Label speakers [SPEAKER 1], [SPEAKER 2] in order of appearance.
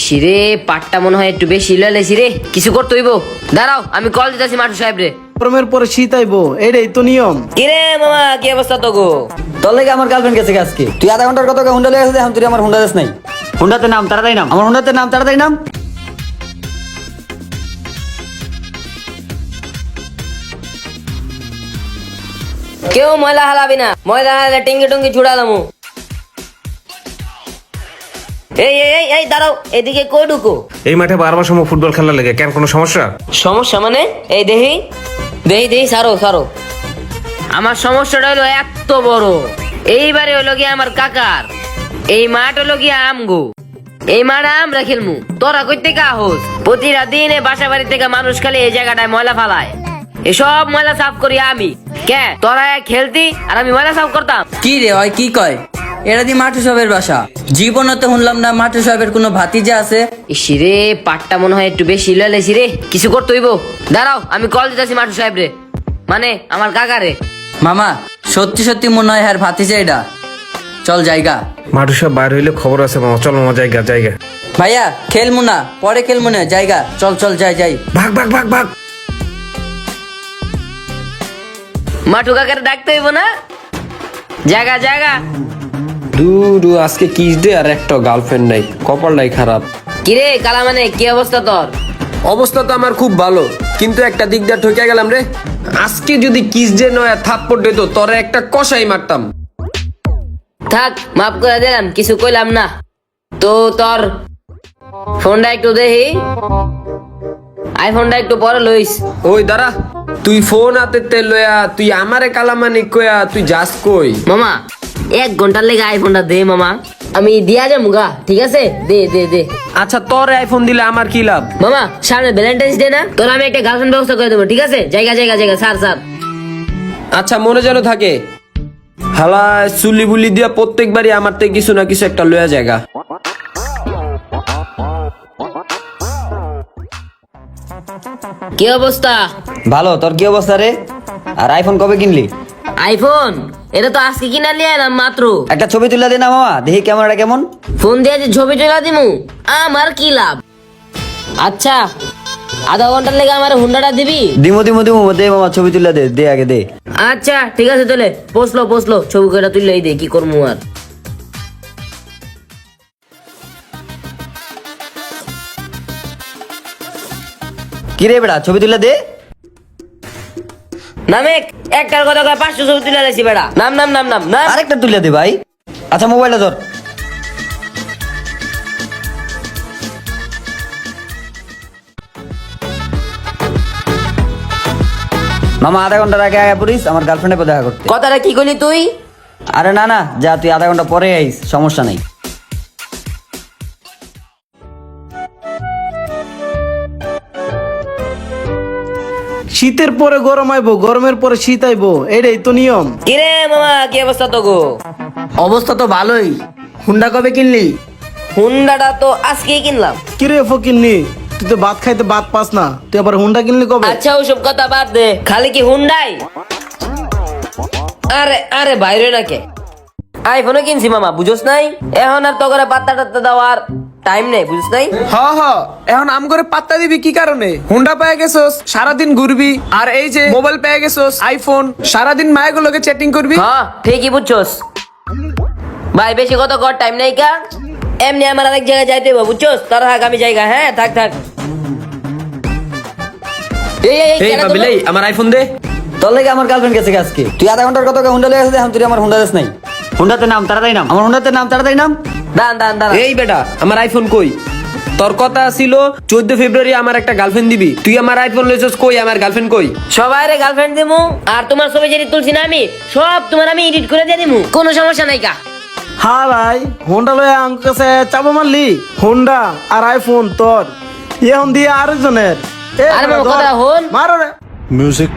[SPEAKER 1] ইসিরে পাটটা মনে হয় একটু বেশি লইলেছি রে, কিছু করতে হইব। দাঁড়াও আমি কল দিতেছি মাঠু সাহেব রে।
[SPEAKER 2] গরমের পরে শীত আইবো, এটাই তো নিয়ম।
[SPEAKER 1] কিরে মামা কি অবস্থা তো গো?
[SPEAKER 3] তোর লাগে আমার গার্লফ্রেন্ড গেছে আজকে। তুই আধা ঘন্টার কত হুন্ডা লেগে গেছে, এখন তুই আমার হুন্ডা দেশ নাই। হুন্ডাতে নাম তাড়াতাড়ি নাম, আমার হুন্ডাতে নাম তাড়াতাড়ি নাম।
[SPEAKER 1] কেউ ময়লা হালাবি না, ময়লা হালালে টিঙ্গি টুঙ্গি ছুড়া দামু। এই এই এই এই দাঁড়াও, এদিকে কই ঢুকো?
[SPEAKER 4] এই মাঠে বারবার সময় ফুটবল খেলা লেগে কেন, কোনো সমস্যা?
[SPEAKER 1] সমস্যা মানে? এই দেহি দেহি দেহি সারো সারো। আমার সমস্যাটা হলো এত বড়। এইবারে হলো গিয়ে আমার কাকার এই মাঠ হলো গিয়ে আমগো, এই মাঠে আমরা খেলমু। তোরা কই থেকে আহোস? প্রতিটা দিনে বাসা বাড়ি থেকে মানুষ খালি এই জায়গাটায় ময়লা ফালায়। এসব ময়লা সাফ করি আমি। কে তোরা খেলতি আর আমি ময়লা সাফ করতাম?
[SPEAKER 5] কি রে হয় কি কয়? এরা দি মাঠু সাহেবের বাসা। জীবনে তো শুনলাম না মাঠু সাহেবের কোনো ভাতিজা আছে।
[SPEAKER 1] ইসিরে পাটটা মনে হয় একটু বেশি লইলেছি রে, কিছু করতে হইব। দাঁড়াও আমি কল দিতেছি মাঠু সাহেব রে, মানে আমার কাকা রে।
[SPEAKER 5] মামা সত্যি সত্যি মনে হয় হ্যাঁ ভাতিজা এটা। চল জায়গা।
[SPEAKER 4] মাঠু সব বাইর হইলে খবর আছে মামা, চল মামা জায়গা জায়গা।
[SPEAKER 5] ভাইয়া খেলমু না, পরে খেলমু না, জায়গা চল চল যাই যাই।
[SPEAKER 4] ভাগ ভাগ ভাগ ভাগ।
[SPEAKER 1] মাঠু কাকারে ডাকতে হইব না? জায়গা জায়গা।
[SPEAKER 6] দূর আজকে কিস দে আর একটা গার্লফ্রেন্ড নাই, কপালটাই খারাপ।
[SPEAKER 1] কিরে কালা মানে কি অবস্থা তোর?
[SPEAKER 6] অবস্থা তো আমার খুব ভালো, কিন্তু একটা দিক দিয়ে ঠকে গেলাম রে। আজকে যদি কিস ডে নয় থাপ্পড় দিত তোরে একটা কষাই মারতাম।
[SPEAKER 1] থাক মাফ করে দিলাম, কিছু কইলাম না। তো তোর ফোনটা একটু দেখি, আইফোনটা একটু পরে লইস।
[SPEAKER 6] ওই দাঁড়া, তুই ফোন হাতে তে লয়া তুই আমারে কালামানি কয়া তুই যাস কই?
[SPEAKER 1] মামা 1 ঘন্টার লেগে আইফোনটা দে মামা, আমি দিয়া যাবো গা। ঠিক আছে দে দে দে।
[SPEAKER 6] আচ্ছা তোর আইফোন দিলে আমার কি লাভ?
[SPEAKER 1] মামা সামনে ভ্যালেন্টাইন্স ডে না, তোর আমি একটা গার্লফ্রেন্ড ব্যবস্থা করে দেবো। ঠিক আছে জায়গা জায়গা জায়গা স্যার স্যার।
[SPEAKER 6] আচ্ছা মনে যেন থাকে। হালা চুলি বুলি দিয়া প্রত্যেকবারই আমার থেকে কিছু না কিছু একটা লয়া জায়গা।
[SPEAKER 1] কি অবস্থা?
[SPEAKER 3] ভালো, তোর কি অবস্থা রে? আর আইফোন কবে কিনলি?
[SPEAKER 1] আইফোন এটা তো আজকে কিনা নিয়ে এলাম মাত্র।
[SPEAKER 3] একটা ছবি তুলে দে না মামা, দেখি ক্যামেরাটা কেমন।
[SPEAKER 1] ফোন দিয়ে যে ছবি তোলা দিমু, আমার কি লাভ? আচ্ছা আধা ঘন্টার লেগে আমার হুন্ডাটা দিবি?
[SPEAKER 3] দিমু দিমু দিমু, দে মামা ছবি তুলে দে, দে আগে দে।
[SPEAKER 1] আচ্ছা ঠিক আছে তোলে, পোস্টলো ছবি কটা তুললেই দে, কি করবো আর।
[SPEAKER 3] কি রে বেড়া, ছবি তুলে দে।
[SPEAKER 1] নামে একটার কথা কয় 500 ছবি তুলে লাইছি বেড়া। নাম নাম নাম নাম নাম।
[SPEAKER 3] আরেকটা তুলে দে ভাই। আচ্ছা মোবাইলটা ধর। মামা আধা ঘন্টার আগে আয়া পড়িস আমার গার্লফ্রেন্ডের দেখা করতে।
[SPEAKER 1] কথাটা কি করলি তুই?
[SPEAKER 3] আরে না না, যা তুই আধা ঘন্টা পরে আইস, সমস্যা নাই।
[SPEAKER 2] শীতের পরে গরম আইবো, গরমের পরে শীত আইবো, এটাই তো নিয়ম।
[SPEAKER 1] কিরে মামা কি অবস্থা তো গো?
[SPEAKER 5] অবস্থা তো ভালোই। হুন্ডা কবে কিনলি?
[SPEAKER 1] হুন্ডাটা তো আজকেই কিনলাম।
[SPEAKER 2] কিরে ফকিন্নি, তুই তো ভাত খাইতে ভাত পাস না, তুই আবার হুন্ডা কিনলি কবে?
[SPEAKER 1] আচ্ছা ওসব কথা বাদ দে, খালি কি হুন্ডাই? আরে আরে বাইরে নাকি আইফোনও কিনছি মামা, বুঝোস নাই? এখন আর তো করে পাত্তা টাত্তা দেওয়ার টাইম নেই, বুঝোস নাই?
[SPEAKER 7] এখন আম করে পাত্তা দিবি কি কারণে? হুন্ডা পেয়ে গেছোস, সারাদিন ঘুরবি, আর এই যে মোবাইল পেয়ে গেছোস আইফোন, সারাদিন মায়েগুলোকে চ্যাটিং করবি।
[SPEAKER 1] হ্যাঁ ঠিকই বুঝছোস ভাই, বেশি কত কর টাইম নেই কা। এমনি আমার আরেক জায়গায় যাইতে হবে, বুঝছোস? তোর থাক আমি জায়গা। হ্যাঁ থাক থাক।
[SPEAKER 6] এই বাবিলাই আমার আইফোন দে।
[SPEAKER 3] তোর লাগে আমার গার্লফ্রেন্ড গেছে আজকে। তুই আধা ঘন্টার কত হুন্ডা লেগে গেছে, এখন তুই আমার হুন্ডা দেশ নাই। হুন্ডাতে নাম তাড়াতাড়ি নাম, আমার হুন্ডাতে নাম তাড়াতাড়ি নাম।
[SPEAKER 1] দান দান দান।
[SPEAKER 6] এই বেটা আমার আইফোন কই? তোর কথা ছিল 14 ফেব্রুয়ারি আমার একটা গার্লফ্রেন্ড দিবি, তুই আমার আইফোন লইছস কই? আমার গার্লফ্রেন্ড কই?
[SPEAKER 1] সবাই রে গার্লফ্রেন্ড দিমু, আর তোমার ছবি যেটি তুলছি না আমি, সব তোমার আমি এডিট করে দিয়ে দিমু, কোনো সমস্যা নাই কা।
[SPEAKER 2] হ্যাঁ ভাই, হুন্ডা লয়ে আঙ্ক কাছে চাপা মারলি। হুন্ডা আর আইফোন তোর, এখন দিয়ে আরেকজনের।
[SPEAKER 1] আরে মামা কথা হন।
[SPEAKER 2] মারো রে।
[SPEAKER 8] Music